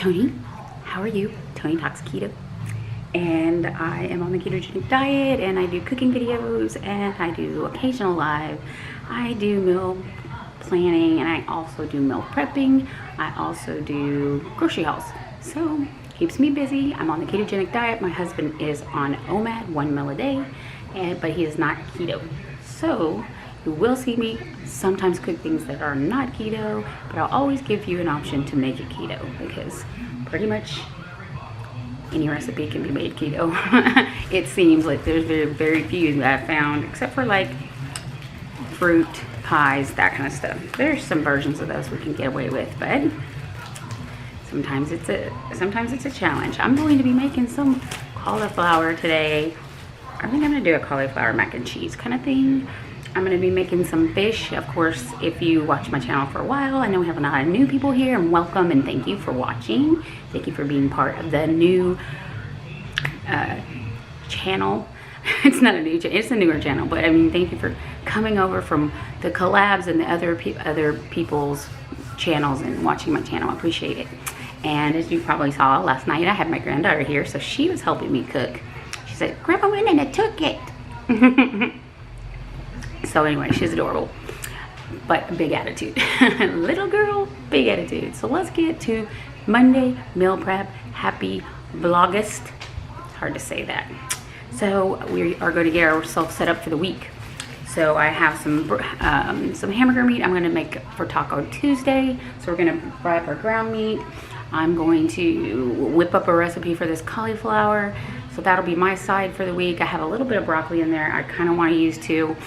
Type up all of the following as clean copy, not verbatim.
Tony. How are you? Tony Talks Keto. And I am on the ketogenic diet, and I do cooking videos, and I do occasional live. I do meal planning, and I also do meal prepping. I also do grocery hauls. So keeps me busy. I'm on the ketogenic diet. My husband is on OMAD, 1 meal a day, but he is not keto. So you will see me sometimes cook things that are not keto, but I'll always give you an option to make it keto, because pretty much any recipe can be made keto. It seems like there's very few that I've found, except for like fruit pies, that kind of stuff. There's some versions of those we can get away with, but sometimes it's a challenge. I'm going to be making some cauliflower today. I think I'm gonna do a cauliflower mac and cheese kind of thing. I'm gonna be making some fish. Of course, if you watch my channel for a while, I know we have a lot of new people here, and welcome and thank you for watching. Thank you for being part of the new channel. It's not a new channel, it's a newer channel, but I mean, thank you for coming over from the collabs and the other people's channels and watching my channel. I appreciate it. And as you probably saw last night, I had my granddaughter here, so she was helping me cook. She said, "Grandma went in and took it." So anyway, she's adorable, but big attitude. Little girl, big attitude. So let's get to Monday meal prep. Happy Vlogust. It's hard to say that. So we are going to get ourselves set up for the week. So I have some hamburger meat I'm going to make for Taco Tuesday. So we're going to fry up our ground meat. I'm going to whip up a recipe for this cauliflower. So that'll be my side for the week. I have a little bit of broccoli in there. I kind of want to use too.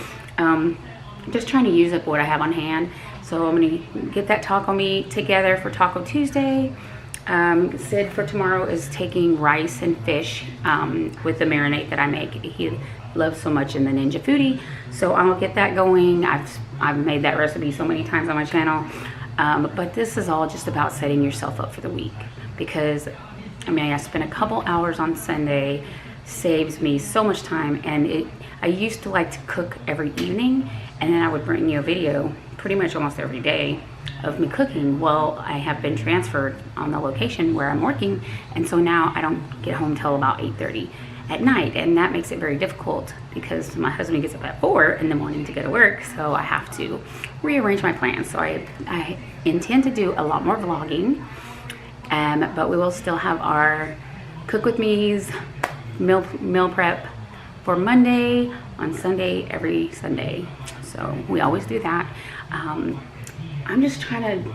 Just trying to use up what I have on hand. So I'm going to get that taco meat together for Taco Tuesday. Sid for tomorrow is taking rice and fish with the marinade that I make. He loves so much in the Ninja Foodie. So I'm going to get that going. I've made that recipe so many times on my channel. But this is all just about setting yourself up for the week. Because, I mean, I spent a couple hours on Sunday. Saves me so much time, and I used to like to cook every evening, and then I would bring you a video pretty much almost every day of me cooking. Well, I have been transferred on the location where I'm working, and so now I don't get home till about 8:30 at night, and that makes it very difficult because my husband gets up at 4 in the morning to go to work, so I have to rearrange my plans. So I intend to do a lot more vlogging, but we will still have our cook with me's meal prep for Monday, on Sunday, every Sunday. So we always do that. I'm just trying to,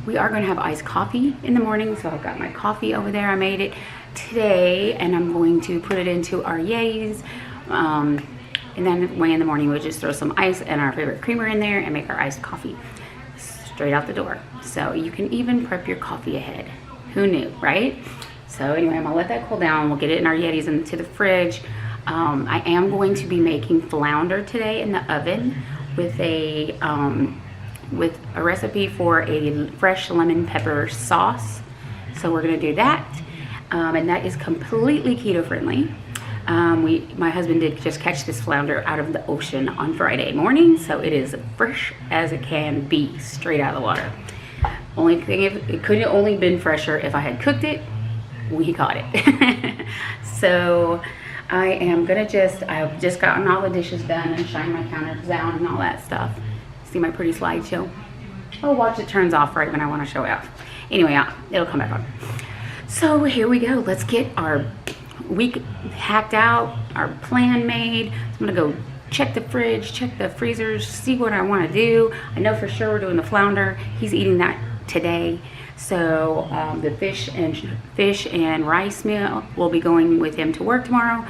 we are going to have iced coffee in the morning. So I've got my coffee over there. I made it today, and I'm going to put it into our Yetis. And then way in the morning, we'll just throw some ice and our favorite creamer in there and make our iced coffee straight out the door. So you can even prep your coffee ahead. Who knew, right? So anyway, I'm gonna let that cool down. We'll get it in our Yetis into the fridge. I am going to be making flounder today in the oven with a recipe for a fresh lemon pepper sauce. So we're gonna do that, and that is completely keto friendly. My husband did just catch this flounder out of the ocean on Friday morning, so it is fresh as it can be, straight out of the water. Only thing, it could have only been fresher if I had cooked it. We caught it. So I've just gotten all the dishes done and shined my counters down and all that stuff. See my pretty slideshow? Oh, watch, it turns off right when I want to show it off. Anyway, it'll come back on. So here we go. Let's get our week hacked out, our plan made. I'm gonna go check the fridge, check the freezers, see what I want to do. I know for sure we're doing the flounder. He's eating that today. So the fish and rice meal will be going with him to work tomorrow,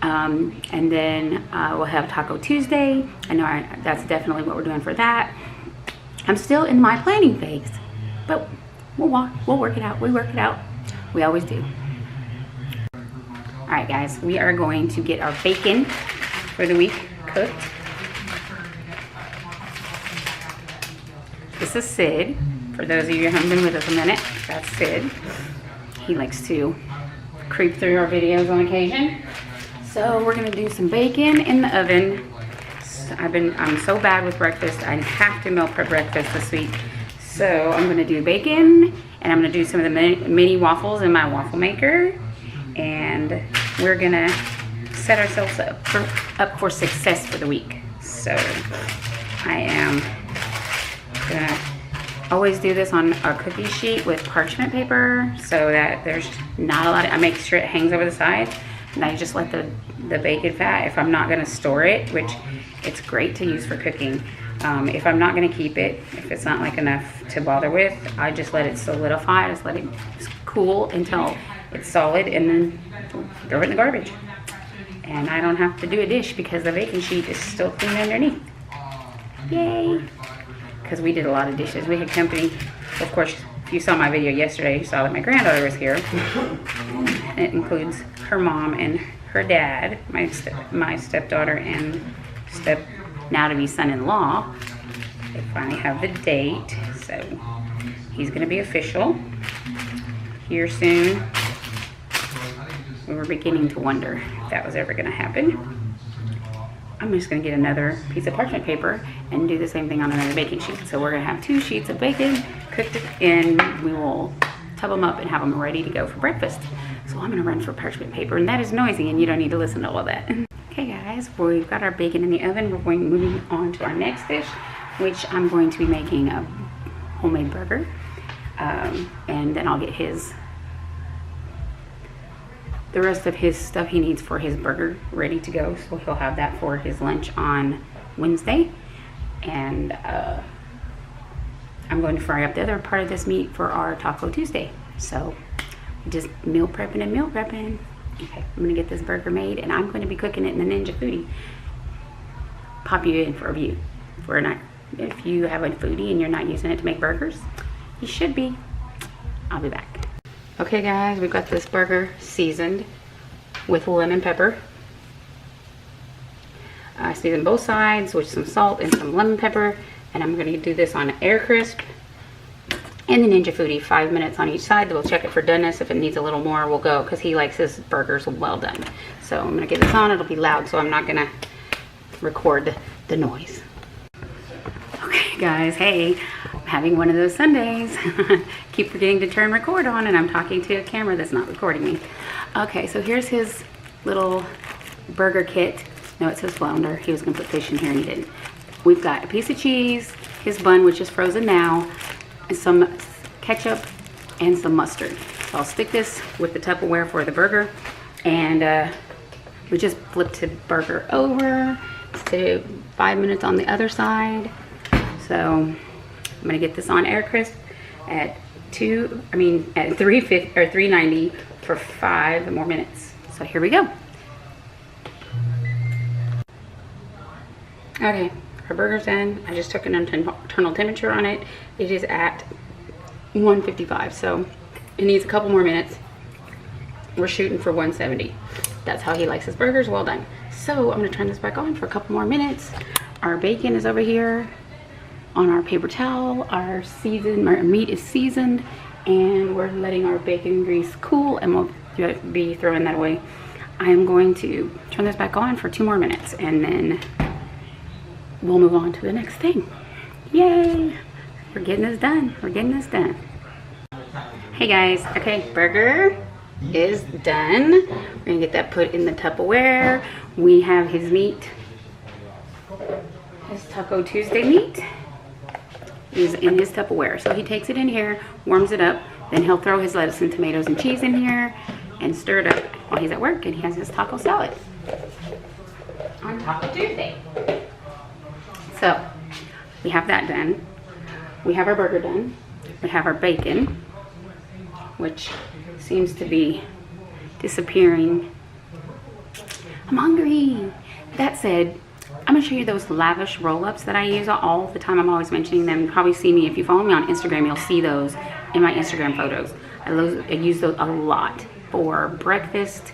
and then we'll have Taco Tuesday. I know that's definitely what we're doing for that. I'm still in my planning phase, but we'll work it out. We work it out. We always do. All right, guys, we are going to get our bacon for the week cooked. This is Sid. For those of you who haven't been with us a minute, that's Sid. He likes to creep through our videos on occasion. So we're gonna do some bacon in the oven. I'm so bad with breakfast. I have to meal prep breakfast this week. So I'm gonna do bacon And I'm gonna do some of the mini waffles in my waffle maker. And we're gonna set ourselves up for success for the week. So I am gonna always do this on a cookie sheet with parchment paper so that there's not a lot I make sure it hangs over the side, and I just let the bacon fat, if I'm not gonna store it, which it's great to use for cooking, if I'm not gonna keep it, if it's not like enough to bother with, I just let it solidify, just let it cool until it's solid, and then throw it in the garbage. And I don't have to do a dish because the baking sheet is still clean underneath. Yay! Because we did a lot of dishes. We had company. Of course, if you saw my video yesterday, you saw that my granddaughter was here. It includes her mom and her dad, my stepdaughter and now to be son-in-law. They finally have the date, so he's going to be official here soon. We were beginning to wonder if that was ever going to happen. I'm just going to get another piece of parchment paper and do the same thing on another baking sheet. So we're going to have 2 sheets of bacon cooked, and we will tub them up and have them ready to go for breakfast. So I'm going to run for parchment paper, and that is noisy, and you don't need to listen to all of that. Okay guys, we've got our bacon in the oven. We're moving on to our next dish, which I'm going to be making a homemade burger. And then I'll get the rest of his stuff he needs for his burger ready to go, so he'll have that for his lunch on Wednesday. And I'm going to fry up the other part of this meat for our Taco Tuesday. So just meal prepping and meal prepping. Okay, I'm gonna get this burger made, and I'm going to be cooking it in the Ninja Foodi. Pop you in for a view. If you have a Foodi and you're not using it to make burgers, you should be. I'll be back. Okay guys, we've got this burger seasoned with lemon pepper. I seasoned both sides with some salt and some lemon pepper, and I'm going to do this on Air Crisp and the Ninja Foodi, 5 minutes on each side. We'll check it for doneness. If it needs a little more, we'll go, because he likes his burgers well done. So I'm going to get this on. It'll be loud, so I'm not going to record the noise. Okay guys, hey, I'm having one of those Sundays. Keep forgetting to turn record on, and I'm talking to a camera that's not recording me. Okay, so here's his little burger kit. No, it says flounder. He was going to put fish in here and he didn't. We've got a piece of cheese, his bun, which is frozen now, and some ketchup and some mustard. So I'll stick this with the Tupperware for the burger, and we just flipped the burger over to 5 minutes on the other side. So I'm gonna get this on Air Crisp at 350 or 390 for 5 more minutes. So here we go. Okay, our burger's done. I just took an internal temperature on it. It is at 155, so it needs a couple more minutes. We're shooting for 170. That's how he likes his burgers. Well done. So I'm gonna turn this back on for a couple more minutes. Our bacon is over here on our paper towel. Our meat is seasoned, and we're letting our bacon grease cool, and we'll be throwing that away. I'm going to turn this back on for 2 more minutes, and then we'll move on to the next thing. Yay! We're getting this done. We're getting this done. Hey guys, okay, burger is done. We're gonna get that put in the Tupperware. We have his meat, his Taco Tuesday meat is in his Tupperware. So he takes it in here, warms it up, then he'll throw his lettuce and tomatoes and cheese in here and stir it up while he's at work, and he has his taco salad on Taco Tuesday. So we have that done. We have our burger done. We have our bacon, which seems to be disappearing. I'm hungry. That said, I'm gonna show you those lavish roll-ups that I use all the time. I'm always mentioning them. You probably see me, if you follow me on Instagram, you'll see those in my Instagram photos. I use those a lot for breakfast,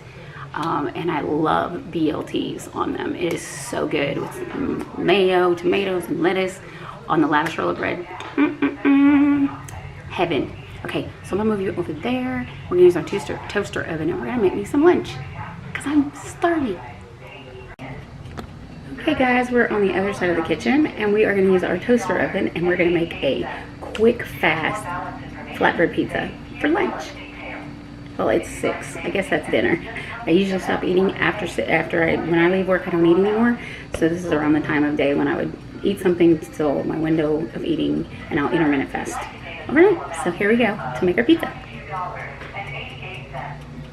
and I love BLTs on them. It is so good with mayo, tomatoes, and lettuce on the lavish roll-up bread. Heaven. Okay, so I'm gonna move you over there. We're gonna use our toaster oven, and we're gonna make me some lunch because I'm starving. Okay guys, we're on the other side of the kitchen, and we are gonna use our toaster oven, and we're gonna make a quick, fast flatbread pizza for lunch. Well, it's 6. I guess that's dinner. I usually stop eating when I leave work. I don't eat anymore. So this is around the time of day when I would eat something till my window of eating, and I'll intermittent fast. All right, so here we go to make our pizza.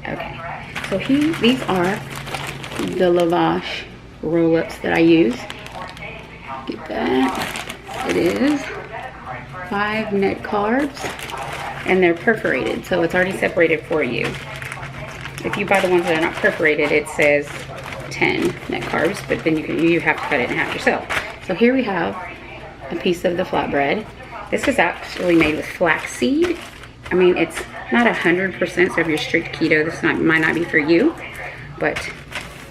Okay, so these are the lavash roll-ups that I use. Get that. It is 5 net carbs, and they're perforated, so it's already separated for you. If you buy the ones that are not perforated, it says 10 net carbs, but then you have to cut it in half yourself. So here we have a piece of the flatbread. This is actually made with flaxseed. I mean, it's not 100%, so if you're strict keto, this might not be for you, but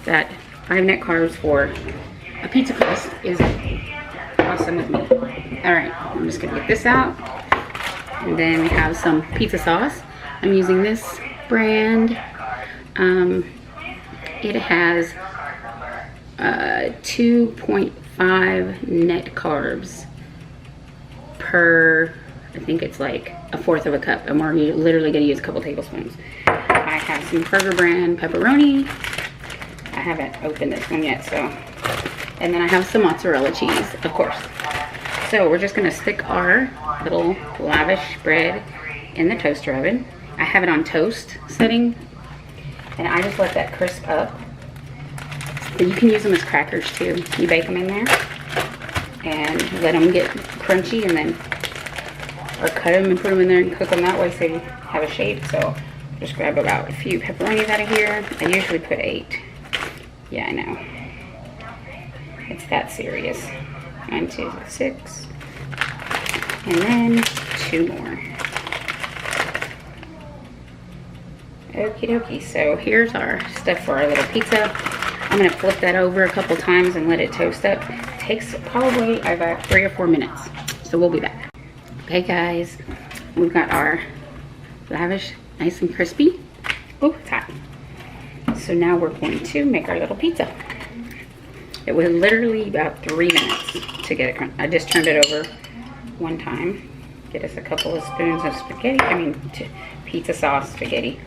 that 5 net carbs for a pizza crust is awesome with me. All right, I'm just gonna get this out. And then we have some pizza sauce. I'm using this brand. It has 2.5 net carbs per, I think it's like 1/4 of a cup, and we're literally gonna use a couple tablespoons. I have some Kroger brand pepperoni. I haven't opened this one yet, so. And then I have some mozzarella cheese, of course. So we're just gonna stick our little lavish bread in the toaster oven. I have it on toast setting, and I just let that crisp up. But you can use them as crackers too. You bake them in there and let them get crunchy, and then, or cut them and put them in there and cook them that way so you have a shape. So just grab about a few pepperonis out of here. I usually put 8. Yeah, I know. It's that serious. 1, 2, 6. And then 2 more. Okie dokie. So here's our stuff for our little pizza. I'm gonna flip that over a couple times and let it toast up. It takes probably about 3 or 4 minutes. So we'll be back. Okay guys, we've got our lavish, nice and crispy. Oh, it's hot. So now we're going to make our little pizza. It was literally about 3 minutes to get it. I just turned it over 1 time. Get us a couple of spoons of spaghetti. Pizza sauce spaghetti.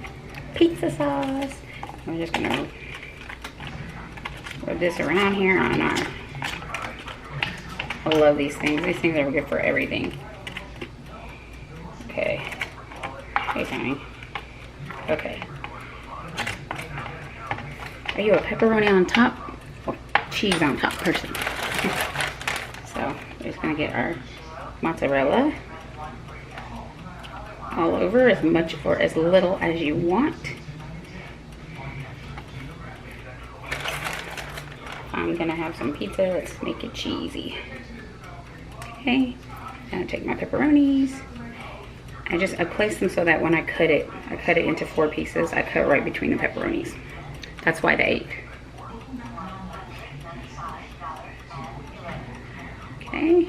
Pizza sauce. We're just gonna rub this around here on our. I love these things. These things are good for everything. Okay. Hey, Tony. Okay. Are you a pepperoni on top or cheese on top person? So we're just gonna get our mozzarella all over, as much or as little as you want. I'm gonna have some pizza. Let's make it cheesy. Okay, gonna take my pepperonis. I place them so that when I cut it into 4 pieces. I cut right between the pepperonis. That's why the 8. Okay.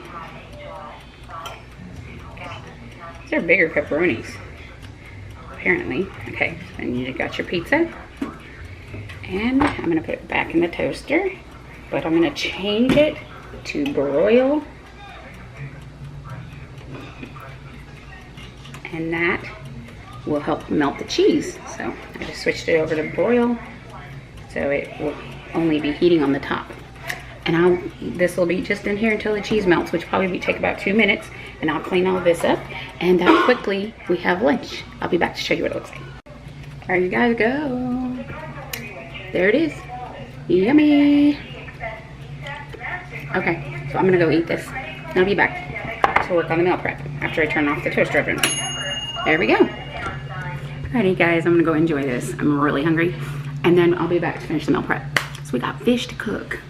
These are bigger pepperonis, apparently. Okay, then you got your pizza. And I'm gonna put it back in the toaster, but I'm gonna change it to broil. And that will help melt the cheese. So I just switched it over to broil, so it will only be heating on the top. And this will be just in here until the cheese melts, which probably take about 2 minutes. And I'll clean all of this up, and that quickly we have lunch. I'll be back to show you what it looks like. There you guys go. There it is. Yummy. Okay, so I'm gonna go eat this, and I'll be back to work on the meal prep after I turn off the toaster oven. There we go. Alrighty guys, I'm gonna go enjoy this. I'm really hungry, and then I'll be back to finish the meal prep. So we got fish to cook.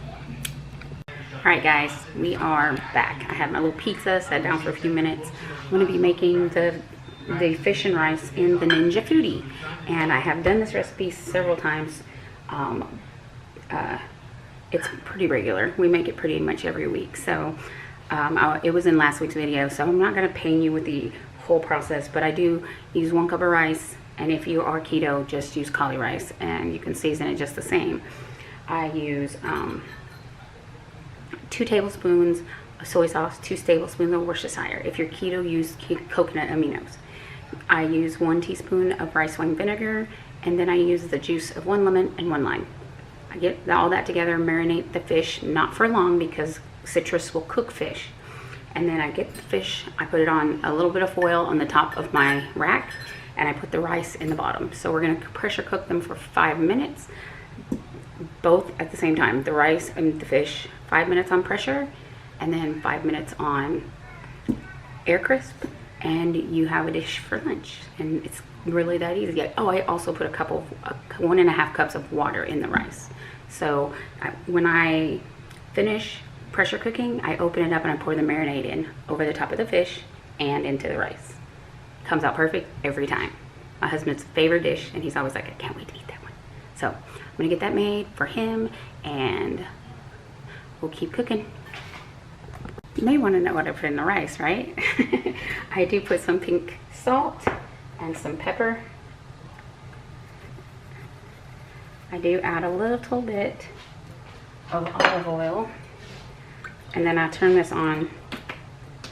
All right guys, we are back. I have my little pizza, sat down for a few minutes. I'm gonna be making the fish and rice in the Ninja Foodi. And I have done this recipe several times. It's pretty regular. We make it pretty much every week. So it was in last week's video, so I'm not gonna pain you with the whole process, but I do use 1 cup of rice. And if you are keto, just use cauli rice, and you can season it just the same. I use 2 tablespoons of soy sauce, 2 tablespoons of Worcestershire. If you're keto, use coconut aminos. I use 1 teaspoon of rice wine vinegar, and then I use the juice of 1 lemon and 1 lime. I get all that together, marinate the fish, not for long because citrus will cook fish. And then I get the fish, I put it on a little bit of foil on the top of my rack, and I put the rice in the bottom. So we're gonna pressure cook them for 5 minutes, both at the same time. The rice and the fish, 5 minutes on pressure, and then 5 minutes on air crisp, and you have a dish for lunch. And it's really that easy. Oh, I also put 1.5 cups of water in the rice. So when I finish pressure cooking, I open it up and I pour the marinade in over the top of the fish and into the rice. Comes out perfect every time. My husband's favorite dish, and he's always like, I can't wait to eat that one. So I'm gonna get that made for him, and we'll keep cooking. You may want to know what I put in the rice, right? I do put some pink salt and some pepper. I do add a little bit of olive oil, and then I turn this on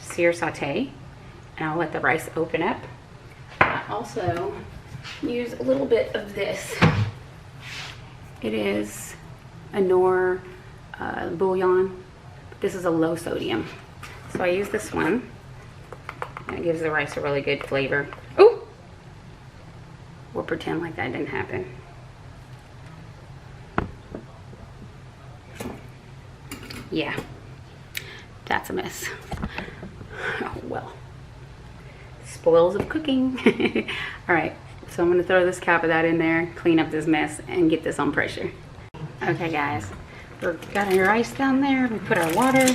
sear saute, and I'll let the rice open up. I also use a little bit of this. It is a Knorr bouillon. This is a low sodium, so I use this one, and it gives the rice a really good flavor. Ooh! We'll pretend like that didn't happen. Yeah, that's a mess. Oh well. Spoils of cooking. All right, so I'm gonna throw this cap of that in there, clean up this mess, and get this on pressure. Okay guys, we've got our rice down there. We put our water.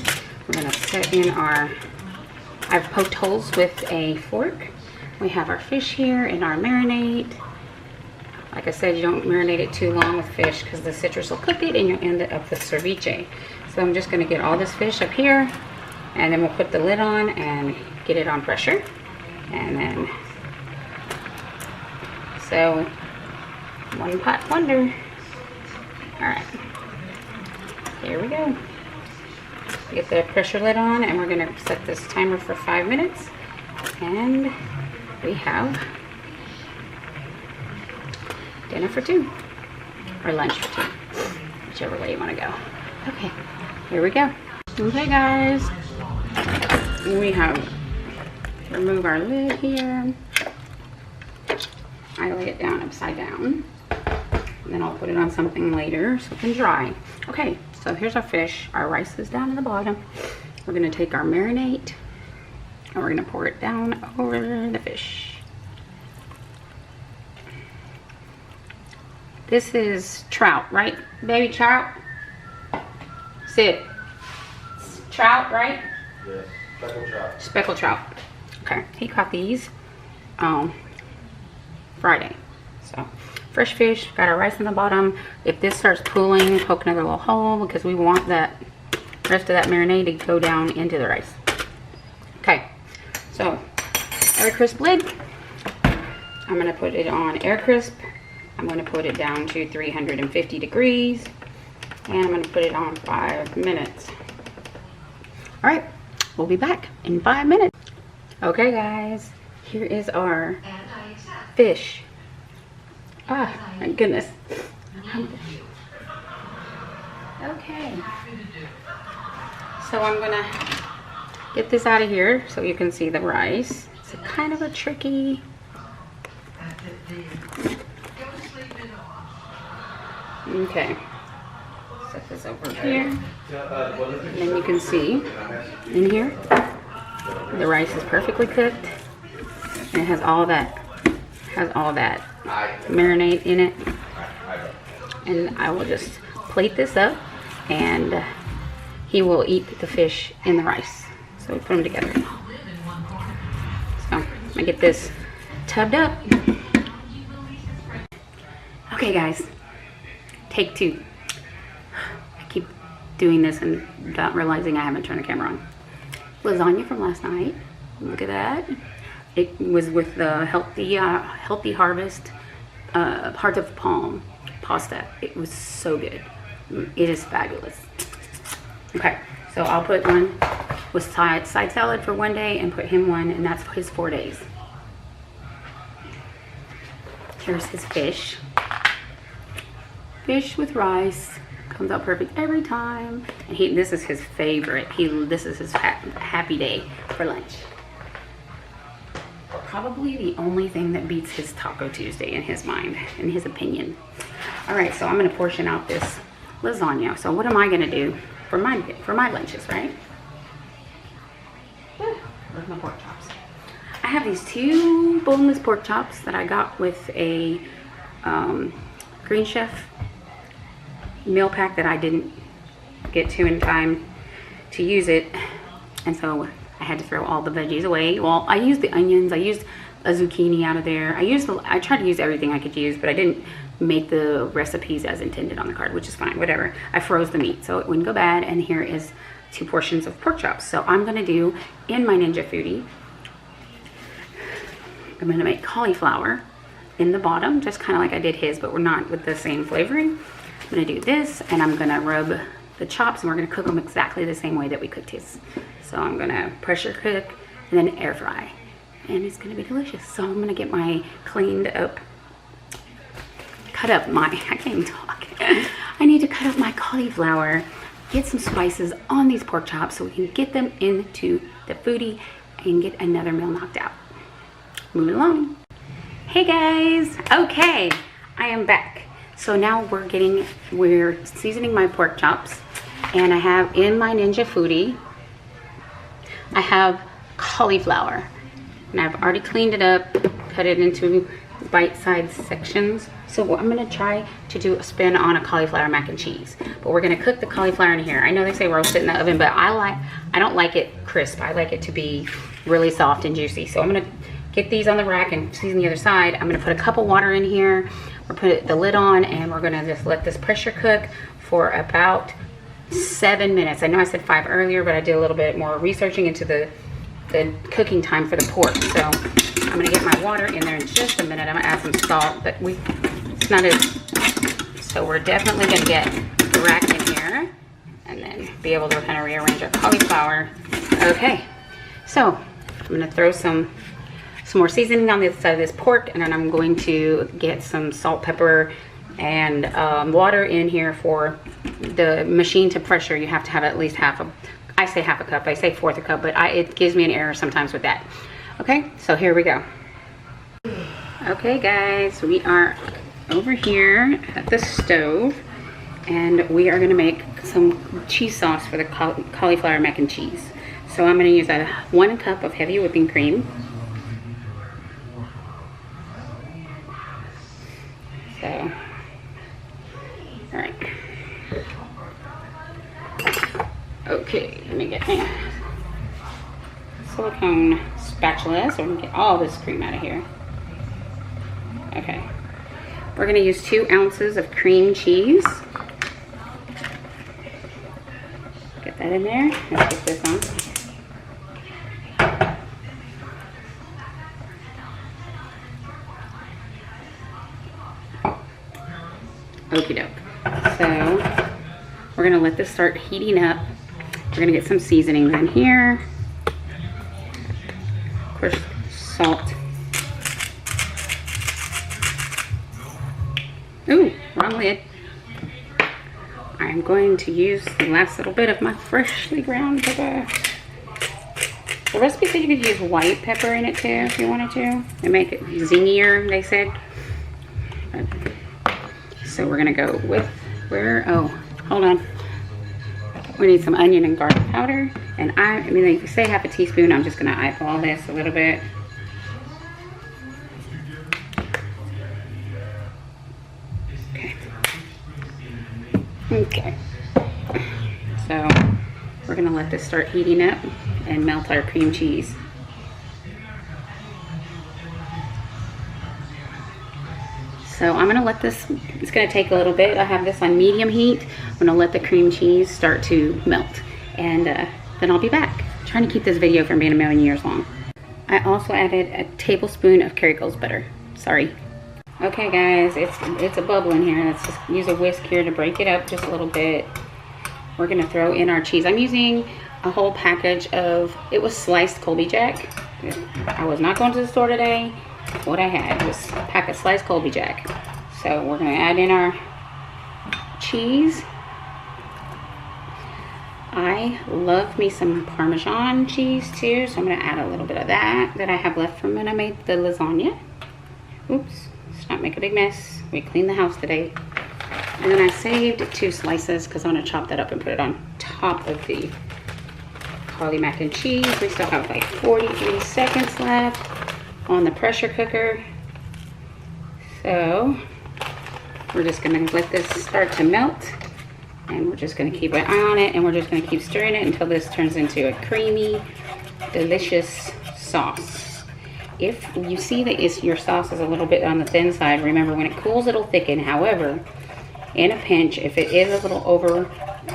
We're gonna set in I've poked holes with a fork. We have our fish here in our marinade. Like I said, you don't marinate it too long with fish because the citrus will cook it and you'll end up with ceviche. So I'm just gonna get all this fish up here, and then we'll put the lid on and get it on pressure. And then, so, one pot wonder. All right, here we go. Get the pressure lid on, and we're gonna set this timer for 5 minutes. And we have dinner for 2, or lunch for 2, whichever way you wanna go. Okay, here we go. Okay guys, we have, remove our lid here. I lay it down upside down, and then I'll put it on something later so it can dry. Okay, so here's our fish. Our rice is down at the bottom. We're gonna take our marinade, and we're gonna pour it down over the fish. This is trout, right? Baby trout? Sid, trout, right? Yes, speckled trout. Speckled trout. Okay, he caught these Friday. So, fresh fish, got our rice in the bottom. If this starts pooling, poke another little hole because we want that rest of that marinade to go down into the rice. Okay, so air crisp lid. I'm gonna put it on air crisp. I'm gonna put it down to 350 degrees. And I'm gonna put it on 5 minutes. All right, we'll be back in 5 minutes. Okay guys, here is our fish. Ah, my goodness. Okay, so I'm gonna get this out of here so you can see the rice. It's kind of a tricky. Okay. Set this over here, and then you can see in here the rice is perfectly cooked, and it has all that marinade in it. And I will just plate this up, and he will eat the fish in the rice. So we put them together. So I'm gonna get this tubbed up. Okay guys, take 2. Keep doing this and not realizing I haven't turned the camera on. Lasagna from last night. Look at that. It was with the Healthy Harvest Heart of Palm pasta. It was so good. It is fabulous. Okay, so I'll put one with side salad for 1 day and put him one, and that's his 4 days. Here's his fish. Fish with rice. Comes out perfect every time. And this is his favorite. This is his happy day for lunch. Probably the only thing that beats his Taco Tuesday in his mind, in his opinion. All right, so I'm gonna portion out this lasagna. So what am I gonna do for my lunches, right? Where's my pork chops? I have these 2 boneless pork chops that I got with a Green Chef meal pack that I didn't get to in time to use it, and so I had to throw all the veggies away. Well, I used the onions, I used a zucchini out of there. I tried to use everything I could use, but I didn't make the recipes as intended on the card, which is fine, whatever. I froze the meat so it wouldn't go bad, and here is 2 portions of pork chops. So I'm gonna do, in my Ninja Foodi, I'm gonna make cauliflower in the bottom, just kind of like I did his, but we're not with the same flavoring. I'm gonna do this, and I'm gonna rub the chops, and we're gonna cook them exactly the same way that we cooked his. So I'm gonna pressure cook and then air fry, and it's gonna be delicious. So I'm gonna get my I can't even talk. I need to cut up my cauliflower, get some spices on these pork chops so we can get them into the Foodi and get another meal knocked out. Moving along. Hey guys, okay, I am back. So now we're seasoning my pork chops, and I have in my Ninja Foodi, I have cauliflower, and I've already cleaned it up, cut it into bite-sized sections. So I'm gonna try to do a spin on a cauliflower mac and cheese, but we're gonna cook the cauliflower in here. I know they say roast it in the oven, but I don't like it crisp. I like it to be really soft and juicy. So I'm gonna get these on the rack and season the other side. I'm gonna put a cup of water in here. We'll put the lid on, and we're gonna just let this pressure cook for about 7 minutes. I know I said 5 earlier, but I did a little bit more researching into the cooking time for the pork. So I'm gonna get my water in there in just a minute. I'm gonna add some salt, but it's not as, so we're definitely gonna get the rack in here and then be able to kind of rearrange our cauliflower. Okay, so I'm gonna throw some more seasoning on the side of this pork, and then I'm going to get some salt, pepper, and water in here for the machine to pressure. You have to have at least I say half a cup, I say 1/4 cup, but it gives me an error sometimes with that. Okay, so here we go. Okay guys, we are over here at the stove, and we are gonna make some cheese sauce for the cauliflower mac and cheese. So I'm gonna use 1 cup of heavy whipping cream. So, all right. Okay, let me get my silicone spatula so we can get all this cream out of here. Okay. We're gonna use 2 ounces of cream cheese. Get that in there. Let's get this on. Okie doke. So we're gonna let this start heating up. We're gonna get some seasonings in here. Of course, salt. Ooh, wrong lid. I'm going to use the last little bit of my freshly ground pepper. The recipe said you could use white pepper in it too if you wanted to. They make it zingier, they said. So we're gonna go with oh, hold on. We need some onion and garlic powder. And I mean, if you say half a teaspoon, I'm just gonna eyeball this a little bit. Okay. So we're gonna let this start heating up and melt our cream cheese. So I'm gonna let this, it's gonna take a little bit. I have this on medium heat. I'm gonna let the cream cheese start to melt, and then I'll be back. I'm trying to keep this video from being 1,000,000 years long. I also added a tablespoon of Kerrygold's butter. Sorry. Okay guys, it's a bubble in here. Let's just use a whisk here to break it up just a little bit. We're gonna throw in our cheese. I'm using a whole package of, it was sliced Colby Jack. I was not going to the store today, what I had was a pack of sliced Colby Jack. So we're gonna add in our cheese. I love me some Parmesan cheese too, so I'm gonna add a little bit of that I have left from when I made the lasagna. Oops, let's not make a big mess. We cleaned the house today. And then I saved 2 slices because I'm gonna chop that up and put it on top of the cauli mac and cheese. We still have like 43 seconds left on the pressure cooker. So we're just gonna let this start to melt, and we're just gonna keep an eye on it, and we're just gonna keep stirring it until this turns into a creamy, delicious sauce. If you see that your sauce is a little bit on the thin side, remember when it cools it'll thicken. However, in a pinch, if it is a little over,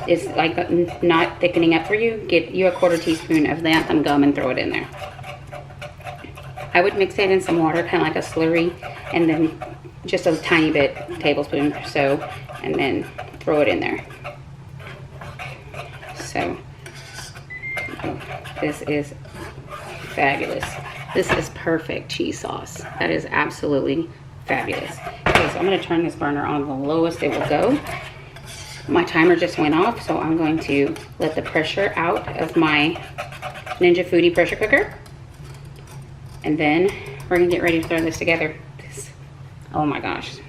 it's like not thickening up for you, get you a 1/4 teaspoon of xanthan gum and throw it in there. I would mix it in some water, kind of like a slurry, and then just a tiny bit, tablespoon or so, and then throw it in there. So, this is fabulous. This is perfect cheese sauce. That is absolutely fabulous. Okay, so I'm going to turn this burner on the lowest it will go. My timer just went off, so I'm going to let the pressure out of my Ninja Foodi pressure cooker. And then we're going to get ready to throw this together. Oh my gosh.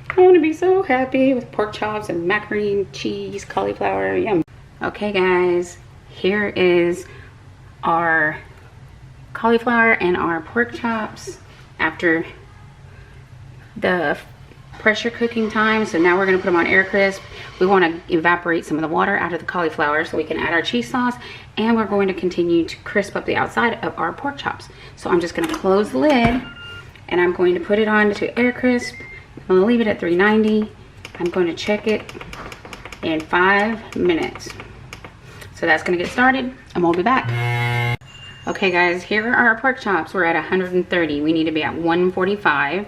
I want to be so happy with pork chops and macaroni, cheese, cauliflower. Yum. Okay guys, here is our cauliflower and our pork chops after the pressure cooking time. So now we're going to put them on air crisp. We want to evaporate some of the water out of the cauliflower so we can add our cheese sauce, and we're going to continue to crisp up the outside of our pork chops. So I'm just going to close the lid, and I'm going to put it on to air crisp. I'm going to leave it at 390. I'm going to check it in 5 minutes. So that's going to get started, and we'll be back. Okay guys, here are our pork chops. We're at 130. We need to be at 145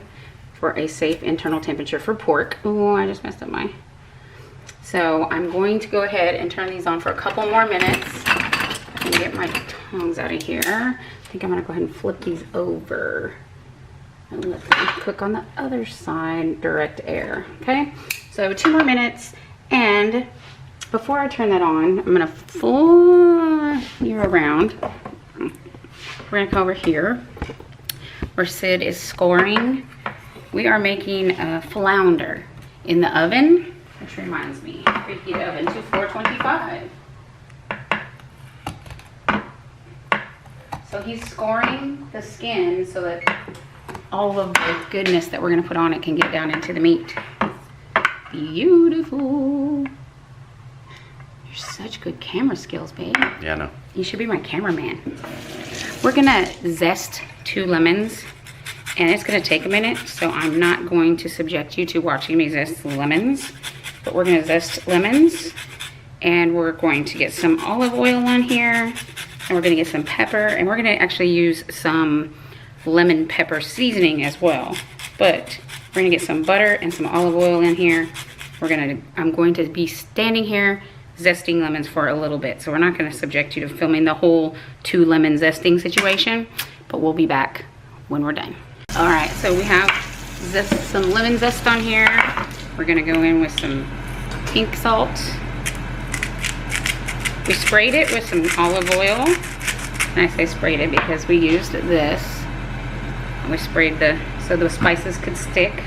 for a safe internal temperature for pork. Oh, I just messed up my... So I'm going to go ahead and turn these on for a couple more minutes and get my tongs out of here. I think I'm going to go ahead and flip these over and let them cook on the other side, direct air. Okay, so 2 more minutes, and before I turn that on, I'm going to flip you around. We're going to come over here where Sid is scoring. We are making a flounder in the oven, which reminds me, preheat oven to 425. So he's scoring the skin so that all of the goodness that we're going to put on it can get down into the meat. Beautiful. You're such good camera skills, babe. Yeah, I know. You should be my cameraman. We're going to zest 2 lemons. And it's going to take a minute, so I'm not going to subject you to watching me zest lemons. But we're going to zest lemons, and we're going to get some olive oil on here, and we're going to get some pepper, and we're going to actually use some lemon pepper seasoning as well. But we're going to get some butter and some olive oil in here. I'm going to be standing here zesting lemons for a little bit, so we're not going to subject you to filming the whole 2 lemon zesting situation, but we'll be back when we're done. All right, so we have some lemon zest on here. We're gonna go in with some pink salt. We sprayed it with some olive oil. And I say sprayed it because we used this. And we sprayed so the spices could stick.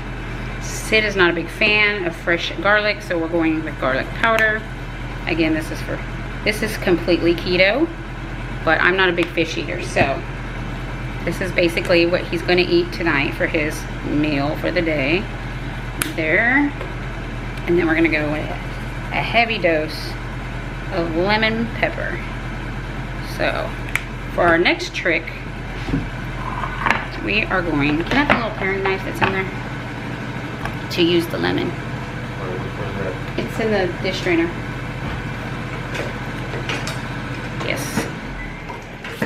Sid is not a big fan of fresh garlic, so we're going with garlic powder. Again, this is completely keto, but I'm not a big fish eater, so this is basically what he's going to eat tonight for his meal for the day. There. And then we're going to go with a heavy dose of lemon pepper. So, for our next trick, we are going, can I have a little paring knife that's in there? To use the lemon. It's in the dish drainer. Yes.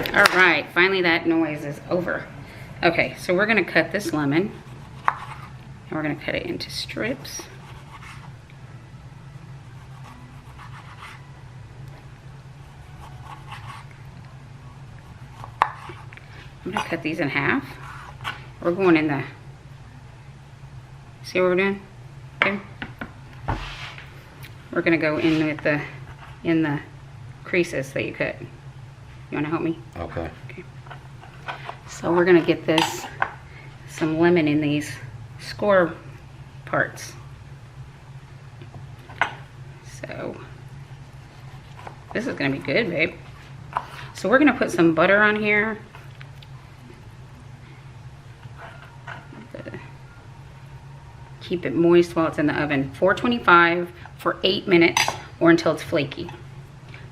Alright, finally that noise is over. Okay, so we're going to cut this lemon. And we're going to cut it into strips. I'm going to cut these in half. we're going in the, see what we're doing? Okay. We're gonna go in with in the creases that you cut. You wanna help me? Okay. Okay. So we're gonna get some lemon in these score parts. So this is gonna be good, babe. So we're gonna put some butter on here. Keep it moist while it's in the oven. 425 for 8 minutes or until it's flaky.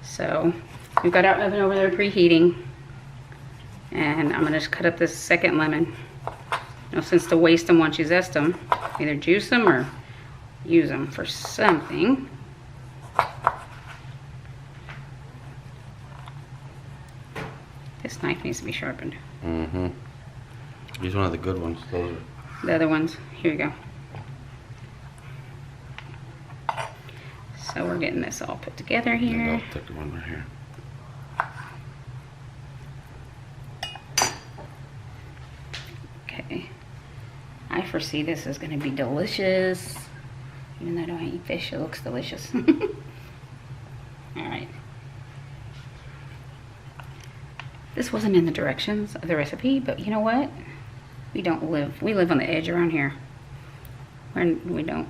So we've got our oven over there preheating. And I'm gonna just cut up this second lemon. You know, since to waste them once you zest them, either juice them or use them for something. This knife needs to be sharpened. Mm-hmm. Use one of the good ones. Those are... The other ones, here you go. So we're getting this all put together here. I'll take the one right here. Okay. I foresee this is going to be delicious. Even though I don't eat fish, it looks delicious. Alright. This wasn't in the directions of the recipe, but you know what? We live on the edge around here. We do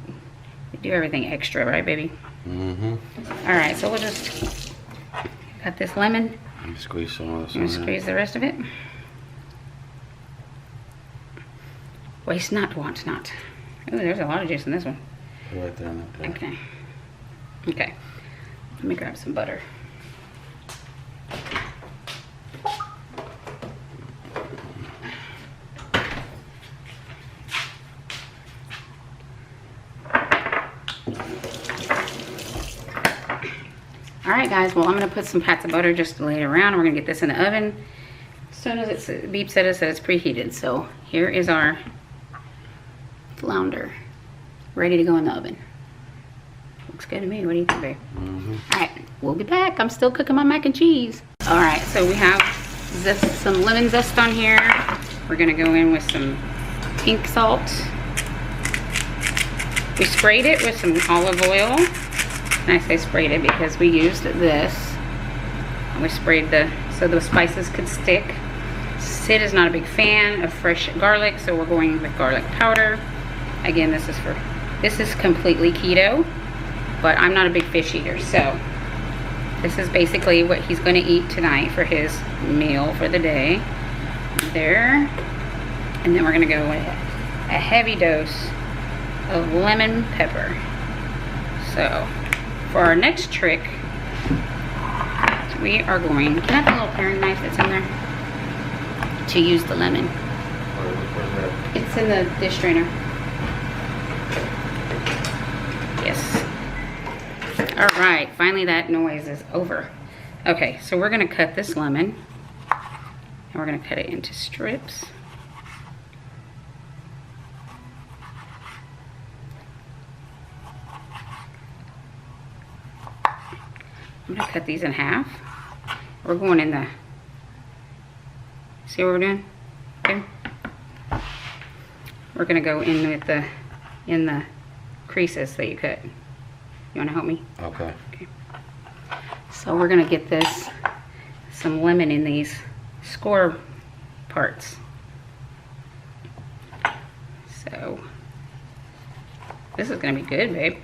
everything extra, right, baby? Mm-hmm. Alright, so we'll just cut this lemon. Let me squeeze some of this And in there. squeeze the rest of it. Waste not, want not. Ooh, there's a lot of juice in this one. Put it right there in that pan. Okay. Okay. Let me grab some butter. Alright guys, well I'm going to put some pats of butter just to lay it around. We're going to get this in the oven as soon as it beeps at us that it's preheated. So here is our flounder ready to go in the oven. Looks good to me. What do you think, babe? Mm-hmm. Alright, we'll be back. I'm still cooking my mac and cheese. Alright, so we have some lemon zest on here. We're going to go in with some pink salt. We sprayed it with some olive oil. And I say sprayed it because we used this. And we sprayed so the spices could stick. Sid is not a big fan of fresh garlic, so we're going with garlic powder. Again, this is completely keto, but I'm not a big fish eater, so this is basically what he's going to eat tonight for his meal for the day. There. And then we're going to go with a heavy dose of lemon pepper. So for our next trick, we are going, can I have the little paring knife that's in there? To use the lemon. Where's that? It's in the dish drainer. Yes. Alright, finally that noise is over. Okay, so we're going to cut this lemon. And we're going to cut it into strips. I'm going to cut these in half. We're going in the, see what we're doing? Okay. We're going to go in with in the creases that you cut. You want to help me? Okay. Okay. So we're going to get some lemon in these score parts. So this is going to be good, babe.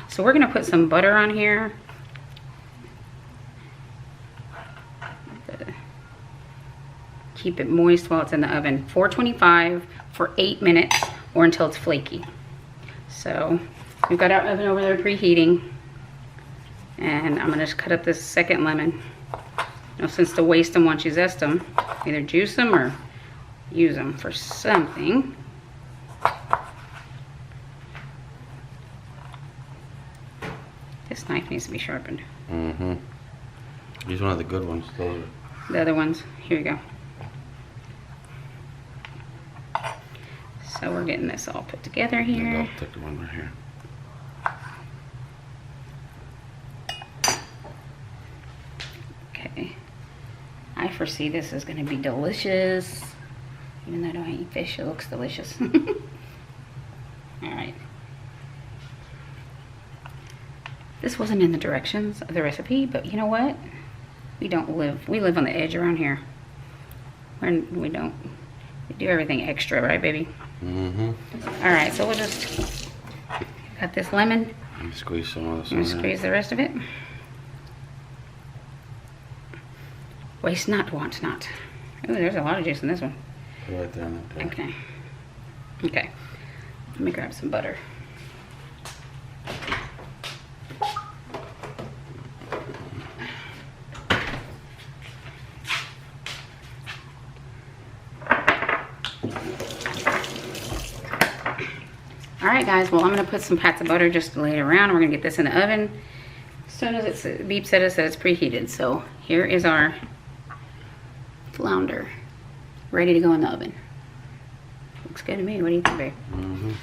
So we're going to put some butter on here. Keep it moist while it's in the oven. 425 for 8 minutes or until it's flaky. So we've got our oven over there preheating. And I'm going to just cut up this second lemon. You know, since to waste them once you zest them, either juice them or use them for something. This knife needs to be sharpened. Mm-hmm. Use one of the good ones. Those are... The other ones, here you go. So we're getting this all put together here. I'll take the one right here. Okay. I foresee this is going to be delicious. Even though I don't eat fish, it looks delicious. All right. This wasn't in the directions of the recipe, but you know what? We live on the edge around here. We do everything extra, right, baby? Mm-hmm. All right, so we'll just got this lemon. Squeeze some of this I'm in gonna there. squeeze the rest of it. Waste not, want not. Ooh, there's a lot of juice in this one. Put it right there in that pan. Okay. Let me grab some butter. Alright guys, well I'm going to put some pats of butter just to lay it around. We're going to get this in the oven as soon as it's beeps at us that it's preheated. So here is our flounder ready to go in the oven. Looks good to me. What do you think, babe?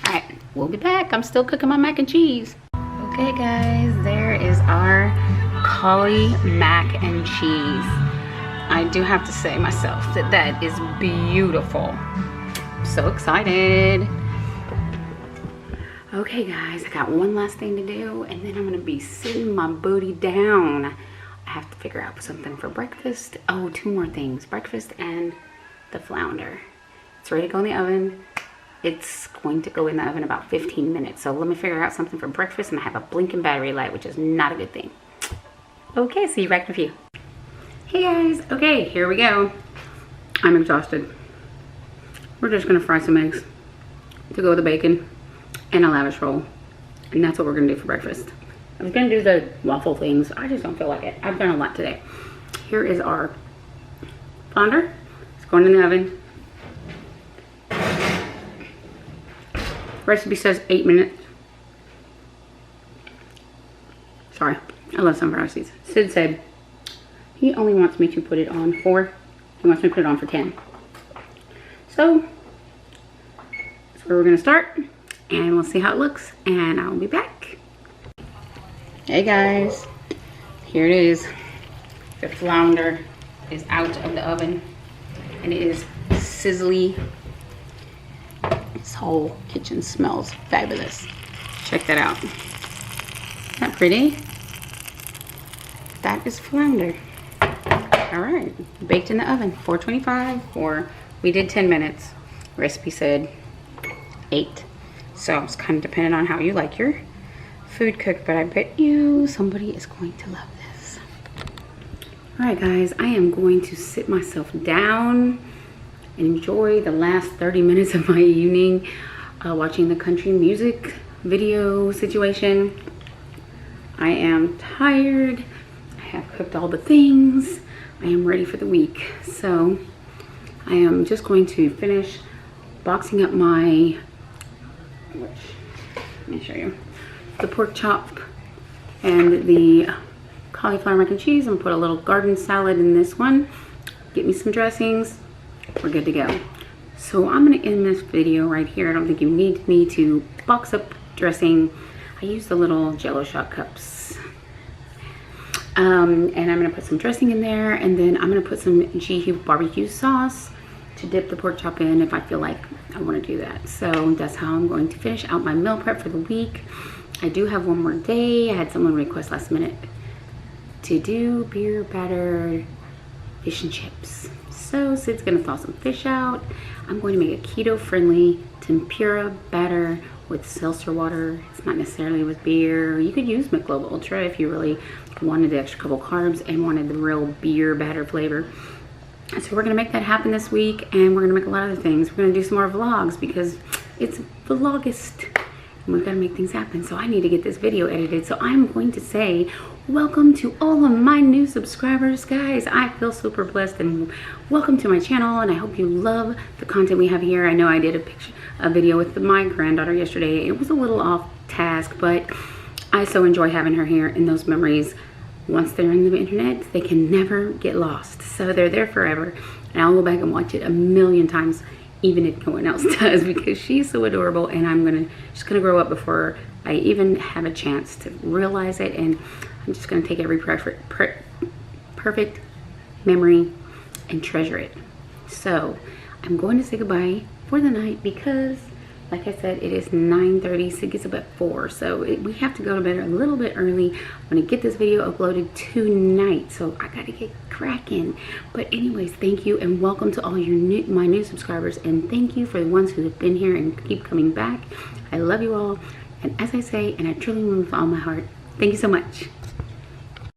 Alright, we'll be back. I'm still cooking my mac and cheese. Okay guys, there is our cauli mac and cheese. I do have to say myself that that is beautiful. I'm so excited. Okay guys, I got one last thing to do and then I'm gonna be sitting my booty down. I have to figure out something for breakfast. Oh, 2 more things, breakfast and the flounder. It's ready to go in the oven. It's going to go in the oven about 15 minutes. So let me figure out something for breakfast and I have a blinking battery light, which is not a good thing. Okay, see you back in a few. Hey guys, okay, here we go. I'm exhausted. We're just gonna fry some eggs to go with the bacon and a lavish roll, and that's what we're gonna do for breakfast. I was gonna do the waffle things, I just don't feel like it. I've done a lot today. Here is our flounder. It's going in the oven. Recipe says 8 minutes. Sorry, I love sunflower seeds. Sid said he only wants me to put it on for, he wants me to put it on for 10. So that's where we're gonna start. And we'll see how it looks, and I'll be back. Hey guys, here it is. The flounder is out of the oven, and it is sizzly. This whole kitchen smells fabulous. Check that out. Isn't that pretty? That is flounder. All right, baked in the oven, 425, we did 10 minutes. Recipe said 8. So it's kind of dependent on how you like your food cooked, but I bet you somebody is going to love this. All right guys, I am going to sit myself down and enjoy the last 30 minutes of my evening watching the country music video situation. I am tired. I have cooked all the things. I am ready for the week. So I am just going to finish boxing up my, let me show you, the pork chop and the cauliflower mac and cheese. I'm gonna put a little garden salad in this one. Get me some dressings. We're good to go. So I'm gonna end this video right here. I don't think you need me to box up dressing. I use the little Jello shot cups. And I'm gonna put some dressing in there, and then I'm gonna put some G-Hube barbecue sauce to dip the pork chop in if I feel like I want to do that. So that's how I'm going to finish out my meal prep for the week. I do have one more day. I had someone request last minute to do beer battered fish and chips. So Sid's gonna thaw some fish out. I'm going to make a keto friendly tempura batter with seltzer water. It's not necessarily with beer. You could use Michelob Ultra if you really wanted the extra couple carbs and wanted the real beer batter flavor. So we're gonna make that happen this week, and we're gonna make a lot of other things. We're gonna do some more vlogs because it's Vlogust and we've gotta make things happen. So I need to get this video edited. So I'm going to say welcome to all of my new subscribers, guys. I feel super blessed, and welcome to my channel, and I hope you love the content we have here. I know I did a video with my granddaughter yesterday. It was a little off task, but I so enjoy having her here, and those memories, once they're on the internet, they can never get lost. So they're there forever, and I'll go back and watch it a million times, even if no one else does, because she's so adorable, and she's gonna grow up before I even have a chance to realize it, and I'm just gonna take every perfect memory and treasure it. So I'm going to say goodbye for the night because, like I said, it is 9:30. Sid gets up at 4, so we have to go to bed a little bit early. I'm going to get this video uploaded tonight, so I got to get cracking. But anyways, thank you and welcome to all my new subscribers, and thank you for the ones who have been here and keep coming back. I love you all, and as I say, and I truly mean with all my heart, thank you so much.